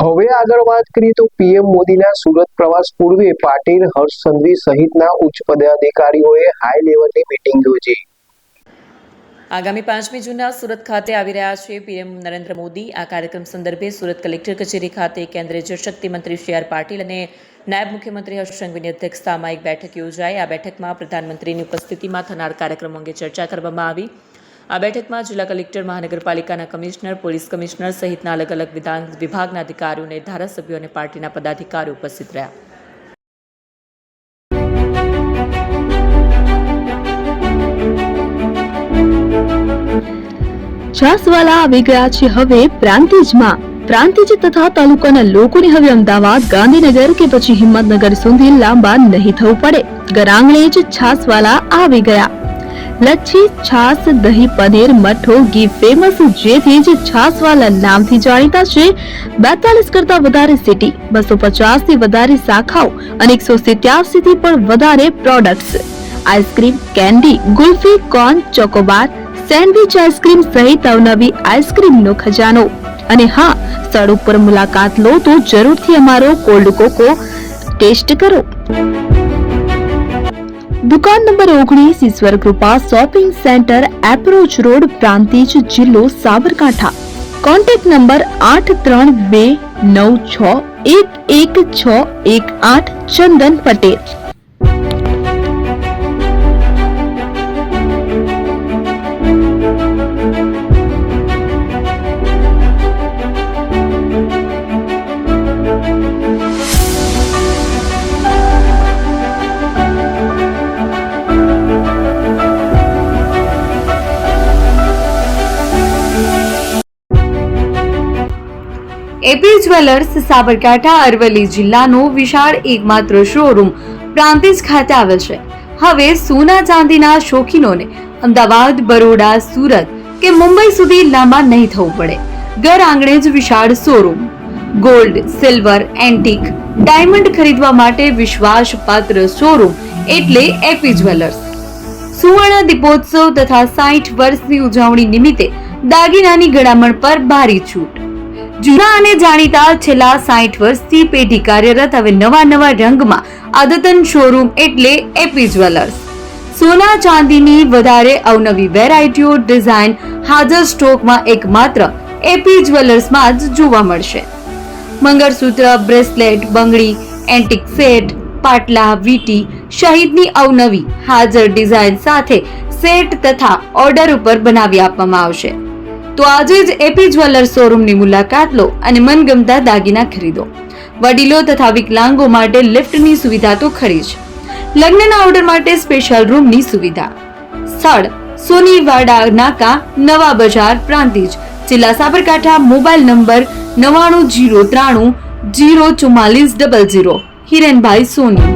હવે આગળ વાત કરીએ તો પીએમ મોદીના સુરત પ્રવાસ પૂર્વે પાટીલ, હર્ષ સંઘવી સહિતના ઉચ્ચ પદાધિકારીઓએ હાઈ લેવલની મીટિંગ યોજી। આગામી 5મી જૂનના સુરત ખાતે આવી રહ્યા છે પીએમ નરેન્દ્ર મોદી। આ કાર્યક્રમ સંદર્ભે સુરત કલેક્ટર કચેરી ખાતે કેન્દ્રીય જળશક્તિ મંત્રી સી.આર. પાટીલ અને નાયબ મુખ્યમંત્રી હર્ષ સંઘવીની અધ્યક્ષતામાં એક બેઠક યોજાઈ। આ બેઠકમાં પ્રધાનમંત્રીની ઉપસ્થિતિમાં થનાર કાર્યક્રમો અંગે ચર્ચા કરવામાં આવી। આ બેઠકમાં જિલ્લા કલેક્ટર, મહાનગરપાલિકાના કમિશનર, પોલીસ કમિશનર સહિતના અલગ અલગ વિભાગના અધિકારીઓ, ધારાસભ્યો અને પાર્ટીના પદાધિકારીઓ ઉપસ્થિત રહ્યા। છાસવાલા આવી ગયા છે હવે પ્રાંતિજમાં। પ્રાંતિજ તથા તાલુકાના લોકોને હવે અમદાવાદ, ગાંધીનગર કે પછી હિંમતનગર સુધી લાંબા નહીં થવું પડે। ઘરઆંગણે જ છાસવાલા આવી ગયા। લચ્છી, છાસ, દહીં, પનીર, મઠ્ઠો, ઘી ફેમસ, જેથી જ છાસવાલા નામથી જાણીતા છે। 42 કરતા વધારે સિટી, 250 થી વધારે શાખાઓ અને 187 થી પણ વધારે products. Ice cream, candy, kulfi, corn, Chocobar, sandwich ice cream સહિત અવનવી આઈસ્ક્રીમનો ખજાનો। અને હા, સ્થળ ઉપર મુલાકાત લો તો જરૂરથી અમારો કોલ્ડ કોકો ટેસ્ટ કરો। દુકાન નંબર 19, Ishwar Krupa shopping centre, approach road, Prantij, જિલ્લો Sabarkantha. Contact number 8329611618 Chandan Patel. AP jewellers Sabarkantha Aravalli જિલ્લાનો વિશાળ એકમાત્ર શોરૂમ પ્રાંતિજ ખાતે આવેલ છે। હવે સોના ચાંદીના શોખીનોને અમદાવાદ, બરોડા, સુરત કે મુંબઈ સુધી લાંબા નહીં થવું પડે। ઘર આંગણે જ વિશાળ showroom. Gold, silver, antique, diamond ખરીદવા માટે વિશ્વાસપાત્ર શોરૂમ એટલે એપી જ્વેલર્સ। સુવર્ણ દીપોત્સવ તથા 60 વર્ષની ઉજવણી નિમિત્તે દાગીનાની ગળામણ પર ભારી છૂટ। જૂના અને જાણીતા છેલ્લા 60 વર્ષથી પેઢી કાર્યરત હવે નવા રંગમાં અદ્યતન શોરૂમ એટલે એપી જ્વેલર્સ। સોના ચાંદીની વધારે અવનવી વેરાયટીઓ, ડિઝાઇન હાજર સ્ટોકમાં એકમાત્ર એપી જ્વેલર્સમાં જ જોવા મળશે। મંગળસૂત્ર, બ્રેસલેટ, બંગડી, એન્ટિક સેટ, પાટલા, વીટી સહિતની અવનવી હાજર ડિઝાઇન સાથે સેટ તથા ઓર્ડર ઉપર બનાવી આપવામાં આવશે। તો આજે જ એપી જ્વેલર્સ શોરૂમની મુલાકાત લો અને મનગમતા દાગીના ખરીદો। વડીલો તથા વિકલાંગો માટે લિફ્ટની સુવિધા તો ખરી જ, લગ્નના ઓર્ડર માટે સ્પેશિયલ રૂમની સુવિધા। સ્થળ સોનીવાડા નાકા, નવા બજાર, પ્રાંતિજ, જિલ્લા સાબરકાંઠા। Mobile number 9903004400। હિરેનભાઈ સોની।